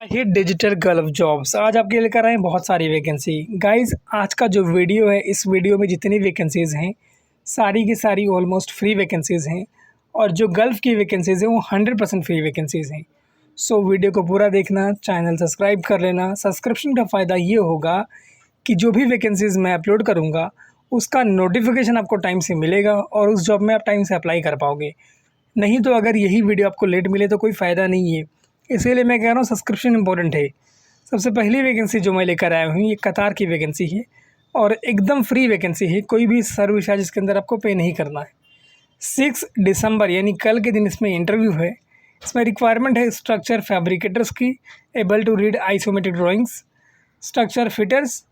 ये digital gulf jobs आज आपके लिए लेकर आए हैं बहुत सारी वैकेंसी। गाइस, आज का जो वीडियो है, इस वीडियो में जितनी वैकेंसीज़ हैं सारी की सारी ऑलमोस्ट फ्री वैकेंसीज़ हैं और जो गल्फ़ की वैकेंसीज़ हैं वो 100% फ्री वैकेंसीज़ हैं। सो वीडियो को पूरा देखना, चैनल सब्सक्राइब कर लेना। सब्सक्रिप्शन का फ़ायदा ये होगा कि जो भी वैकेंसीज़ मैं अपलोड करूँगा उसका नोटिफिकेशन आपको टाइम से मिलेगा और उस जॉब में आप टाइम से अप्लाई कर पाओगे। नहीं तो अगर यही वीडियो आपको लेट मिले तो कोई फ़ायदा नहीं है। इसीलिए मैं कह रहा हूँ सब्सक्रिप्शन इम्पोर्टेंट है। सबसे पहली वैकेंसी जो मैं लेकर आया हूँ ये कतार की वैकेंसी है और एकदम फ्री वैकेंसी है। कोई भी सर्विस चार्ज इसके अंदर आपको पे नहीं करना है। 6 दिसंबर यानी कल के दिन इसमें इंटरव्यू है। इसमें रिक्वायरमेंट है स्ट्रक्चर फैब्रिकेटर्स की, able to read isometric drawings, structure fitters,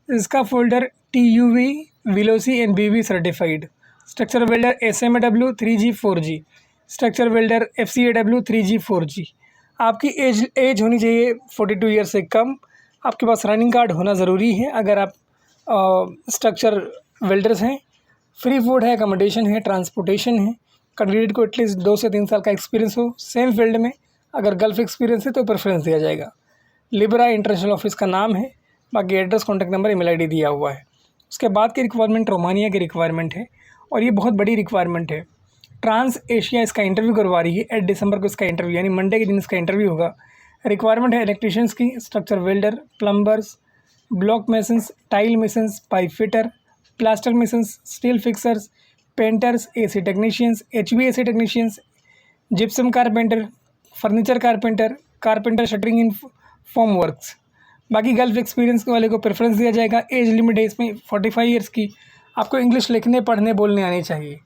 इसका फोल्डर TUV, विलोसी and BV certified, structure welder SMAW 3G 4G, structure welder FCAW 3G 4G। आपकी एज होनी चाहिए 42 ईयर से कम। आपके पास रनिंग कार्ड होना ज़रूरी है अगर आप स्ट्रक्चर वेल्डर्स हैं। फ्री फूड है, अकोमोडेशन है, ट्रांसपोर्टेशन है। कैंडिडेट को एटलीस्ट 2 से 3 साल का एक्सपीरियंस हो सेम फील्ड में। अगर गल्फ एक्सपीरियंस है तो प्रेफरेंस दिया जाएगा। लिब्रा इंटरनेशनल ऑफिस का नाम है। बाकी address, contact number, email ID दिया हुआ है। उसके बाद की रिक्वायरमेंट रोमानिया की रिक्वायरमेंट है और ये बहुत बड़ी रिक्वायरमेंट है। ट्रांस एशिया इसका इंटरव्यू करवा रही है। 8 दिसंबर को इसका इंटरव्यू यानी मंडे के दिन इसका इंटरव्यू होगा। रिक्वायरमेंट है इलेक्ट्रीशियंस की, structure welder, plumbers, block masons, tile masons, pipe fitter, plaster masons, steel fixers, painters, AC technicians, HVAC technicians, gypsum carpenter, furniture carpenter, carpenter shuttering in form works. बाकी gulf experience वाले को preference दिया जाएगा। Age limit है इसमें 45 years की। आपको English लिखने, पढ़ने, बोलने आनी चाहिए।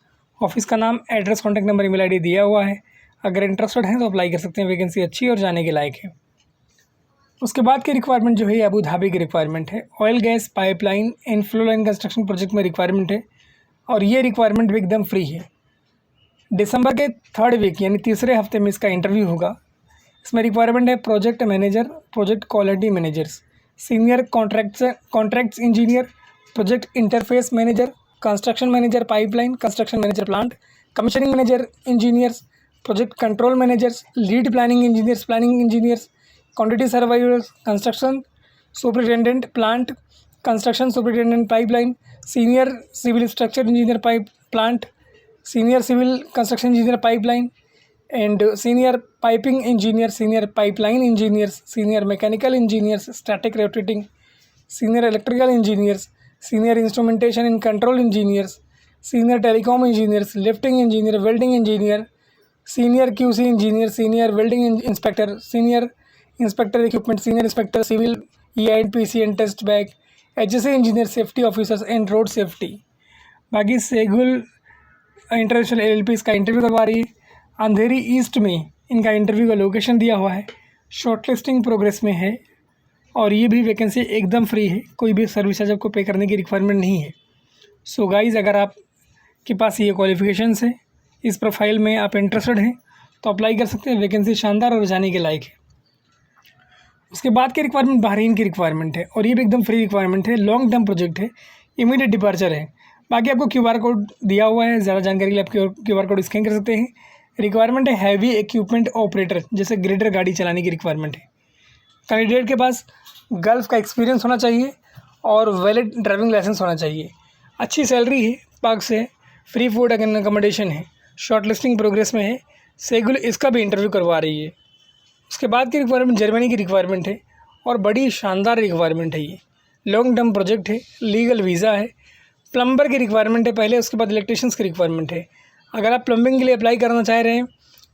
ऑफिस का नाम, address, contact number, email ID दिया हुआ है। अगर इंटरेस्टेड हैं तो अप्लाई कर सकते हैं। वैकेंसी अच्छी और जाने के लायक है। उसके बाद की रिक्वायरमेंट जो है अबू धाबी की रिक्वायरमेंट है। Oil gas pipeline and flow line construction project में रिक्वायरमेंट है और ये रिक्वायरमेंट भी एकदम फ्री है। दिसंबर के 3rd वीक यानी तीसरे हफ्ते में इसका इंटरव्यू होगा। इसमें रिक्वायरमेंट है project manager, project quality managers, senior contracts engineer, project interface manager, construction manager pipeline, construction manager plant, commissioning manager engineers, project control managers, lead planning engineers, quantity surveyors, construction superintendent plant, construction superintendent pipeline, senior civil structure engineer pipe plant, senior civil construction engineer pipeline and senior piping engineer, senior pipeline engineers, senior mechanical engineers, static rotating, senior electrical engineers, senior instrumentation and control engineers, senior telecom engineers, lifting engineer, welding engineer, senior QC engineer, senior welding inspector, senior inspector equipment, senior inspector civil EID PC and test bag, HSA engineer, safety officers and road safety। बाकी सेगुल international LLP इसका interview करवा रही है। अंधेरी east में इनका interview का location दिया हुआ है। शॉर्टलिस्टिंग प्रोग्रेस में है और ये भी वैकेंसी एकदम फ्री है। कोई भी सर्विस चार्ज आपको पे करने की रिक्वायरमेंट नहीं है। सो गाइज़, अगर आपके पास ये क्वालिफिकेशंस है, इस प्रोफाइल में आप इंटरेस्टेड हैं तो अप्लाई कर सकते हैं। वैकेंसी शानदार और जाने के लायक है। उसके बाद की रिक्वायरमेंट बहरीन की रिक्वायरमेंट है और ये भी एकदम फ्री रिक्वायरमेंट है। लॉन्ग टर्म प्रोजेक्ट है, इमीडिएट डिपार्चर है। बाकी आपको QR कोड दिया हुआ है। ज़्यादा जानकारी के लिए आप QR कोड स्कैन कर सकते हैं। रिक्वायरमेंट है हैवी इक्विपमेंट ऑपरेटर, जैसे ग्रेडर गाड़ी चलाने की रिक्वायरमेंट है। कैंडिडेट के पास गल्फ का एक्सपीरियंस होना चाहिए और वैलिड ड्राइविंग लाइसेंस होना चाहिए। अच्छी सैलरी है, पाक से फ्री फूड एंड अकोमोडेशन है। शॉर्ट लिस्टिंग प्रोग्रेस में है। सेगुल इसका भी इंटरव्यू करवा रही है। उसके बाद की रिक्वायरमेंट जर्मनी की रिक्वायरमेंट है और बड़ी शानदार रिक्वायरमेंट है। ये लॉन्ग टर्म प्रोजेक्ट है, लीगल वीज़ा है। प्लम्बर की रिक्वायरमेंट है पहले, उसके बाद इलेक्ट्रीशियंस की रिक्वायरमेंट है। अगर आप प्लम्बिंग के लिए अप्लाई करना चाह रहे हैं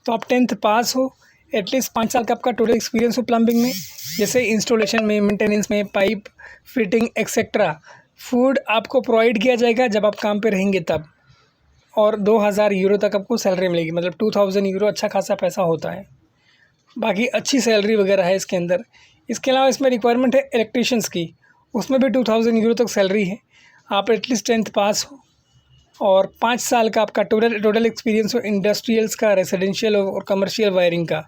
तो आप 10th पास हो, एटलीस्ट 5 साल का आपका टोटल एक्सपीरियंस हो प्लम्बिंग में, जैसे इंस्टॉलेशन में, मेंटेनेंस में, पाइप फिटिंग एक्सेट्रा। फूड आपको प्रोवाइड किया जाएगा जब आप काम पे रहेंगे तब, और 2000 यूरो तक आपको सैलरी मिलेगी, मतलब 2000 यूरो अच्छा खासा पैसा होता है। बाकी अच्छी सैलरी वगैरह है इसके अंदर। इसके अलावा इसमें रिक्वायरमेंट है इलेक्ट्रीशियंस की, उसमें भी 2000 यूरो तक सैलरी है। आप एटलीस्ट 10th पास हो और 5 साल का आपका टोटल एक्सपीरियंस हो इंडस्ट्रियल्स का, रेजिडेंशियल और कमर्शियल वायरिंग का।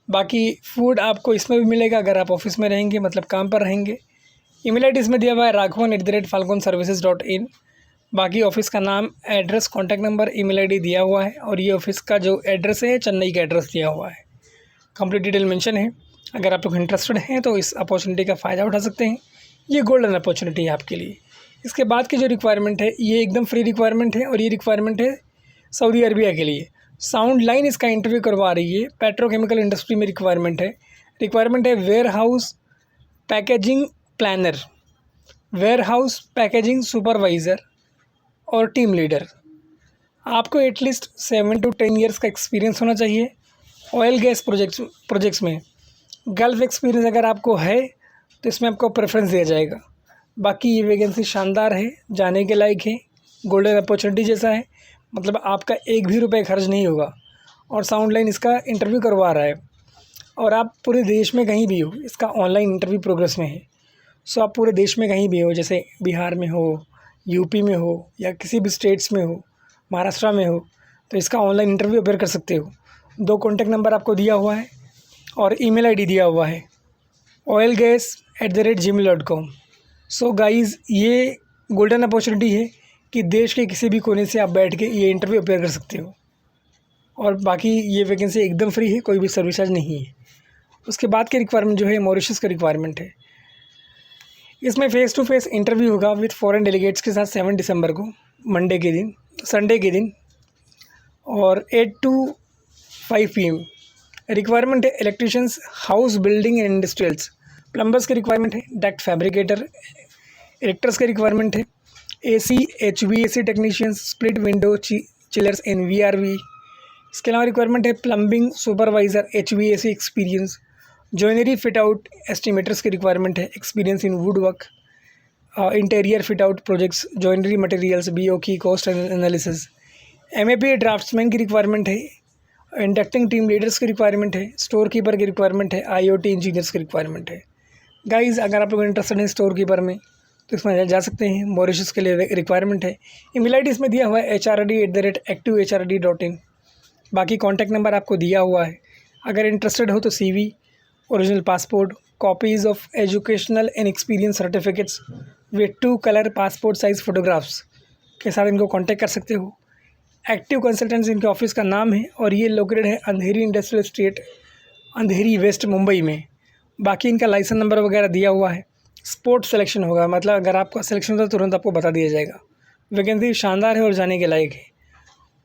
बाकी फूड आपको इसमें भी मिलेगा अगर आप ऑफिस में रहेंगे, मतलब काम पर रहेंगे। email ID इसमें दिया हुआ है raghavan@falconservices.in। बाकी ऑफिस का नाम, address, contact number, email ID दिया हुआ है और ये ऑफिस का जो एड्रेस है चेन्नई का एड्रेस दिया हुआ है। कंप्लीट डिटेल मेंशन है। अगर आप लोग इंटरेस्टेड हैं तो इस अपॉर्चुनिटी का फ़ायदा उठा सकते हैं। ये गोल्डन अपॉर्चुनिटी है आपके लिए। इसके बाद की जो रिक्वायरमेंट है ये एकदम फ्री रिक्वायरमेंट है और ये रिक्वायरमेंट है सऊदी अरबिया के लिए। साउंड लाइन इसका इंटरव्यू करवा रही है। पेट्रोकेमिकल इंडस्ट्री में रिक्वायरमेंट है warehouse packaging planner, warehouse packaging supervisor और टीम लीडर। आपको एटलीस्ट 7 to 10 ईयर्स का एक्सपीरियंस होना चाहिए ऑयल गैस प्रोजेक्ट्स में। गल्फ़ एक्सपीरियंस अगर आपको है तो इसमें आपको प्रेफरेंस दिया जाएगा। बाकी ये वैकेंसी शानदार है, जाने के लायक है, गोल्डन अपॉर्चुनिटी जैसा है। मतलब आपका एक भी रुपये खर्च नहीं होगा और साउंड लाइन इसका इंटरव्यू करवा रहा है और आप पूरे देश में कहीं भी हो, इसका ऑनलाइन इंटरव्यू प्रोग्रेस में है। सो आप पूरे देश में कहीं भी हो, जैसे बिहार में हो, यूपी में हो या किसी भी स्टेट्स में हो, महाराष्ट्र में हो, तो इसका ऑनलाइन इंटरव्यू अपेयर कर सकते हो। 2 कॉन्टैक्ट नंबर आपको दिया हुआ है और ईमेल आईडी दिया हुआ है oilgas@gmail.com। सो गाइज़, ये गोल्डन अपॉर्चुनिटी है कि देश के किसी भी कोने से आप बैठ के ये इंटरव्यू अपेयर कर सकते हो। और बाकी ये वैकेंसी एकदम फ्री है, कोई भी सर्विस चार्ज नहीं है। उसके बाद की रिक्वायरमेंट जो है मॉरिशस का रिक्वायरमेंट है। इसमें फ़ेस टू फेस इंटरव्यू होगा विद फॉरेन डेलीगेट्स के साथ 7 दिसंबर को, संडे के दिन और 8 to 5 PM। रिक्वायरमेंट है electricians, house building and industrials. Plumbers की रिक्वायरमेंट है, डक्ट फैब्रिकेटर। इलेक्टर्स की रिक्वायरमेंट है AC HVAC technicians, split window chillers and VRV। इसके अलावा रिक्वायरमेंट है plumbing supervisor, HVAC experience. Joinery fit out estimators की requirement है, experience in would work, interior fit out projects, joinery materials, BOQ cost analysis. MAP draughtsman की requirement है, inducting team leaders की requirement है, store keeper की requirement है, IoT engineers की requirement है। गाइज़, अगर आप लोग इंटरेस्टेड हैं स्टोर कीपर में तो इसमें जा सकते हैं। मॉरिशस के लिए रिक्वायरमेंट है। ईमेल आईडी इसमें दिया हुआ है HRD@activehrd.in। बाकी कॉन्टैक्ट नंबर आपको दिया हुआ है। अगर इंटरेस्टेड हो तो CV, original passport, copies of educational and experience certificates with 2 colour passport size photographs के साथ इनको कॉन्टैक्ट कर सकते हो। एक्टिव कंसल्टेंट्स इनके ऑफिस का नाम है और ये लोकेटेड है अंधेरी इंडस्ट्रियल स्टेट, अंधेरी वेस्ट, मुंबई में। बाकी इनका लाइसेंस नंबर वगैरह दिया हुआ है। स्पोर्ट सिलेक्शन होगा, मतलब अगर आपका सिलेक्शन होता है तुरंत आपको बता दिया जाएगा। वैकेंसी शानदार है और जाने के लायक है।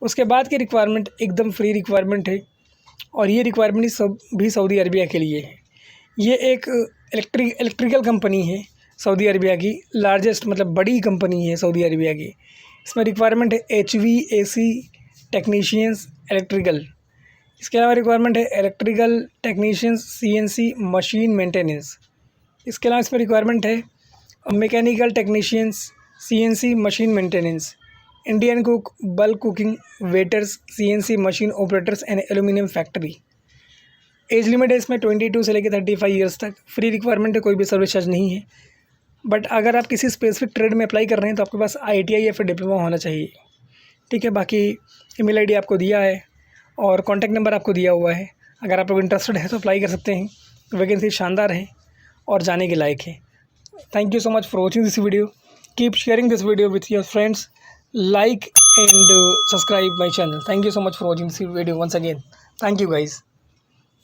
उसके बाद की रिक्वायरमेंट एकदम फ्री रिक्वायरमेंट है और ये रिक्वायरमेंट भी सऊदी अरबिया के लिए है। ये एक इलेक्ट्रिकल कंपनी है सऊदी अरबिया की, लार्जेस्ट मतलब बड़ी कंपनी है सऊदी अरबिया की। इसमें रिक्वायरमेंट है HVAC टेक्नीशियंस इलेक्ट्रिकल। इसके अलावा रिक्वायरमेंट है electrical technicians CNC machine maintenance. इसके अलावा इसमें रिक्वायरमेंट है mechanical technicians CNC machine maintenance, Indian cook, bulk cooking, waiters, CNC machine operators and aluminium factory. Age limit है इसमें 22 से लेकर 35 ईयर्स तक। फ्री रिक्वायरमेंट है, कोई भी सर्विस चार्ज नहीं है। बट अगर आप किसी स्पेसिफिक ट्रेड में अप्लाई कर रहे हैं तो आपके पास ITI या फिर डिप्लोमा होना चाहिए। ठीक है, बाकी ईमेल आईडी आपको दिया है और कॉन्टैक्ट नंबर आपको दिया हुआ है। अगर आप लोग इंटरेस्टेड है तो अप्लाई कर सकते हैं। वैकेंसी शानदार है और जाने के लायक है। Thank you so much for watching this video. Keep sharing this video with your friends, like and subscribe my channel. Thank you so much for watching this video once again. Thank you guys.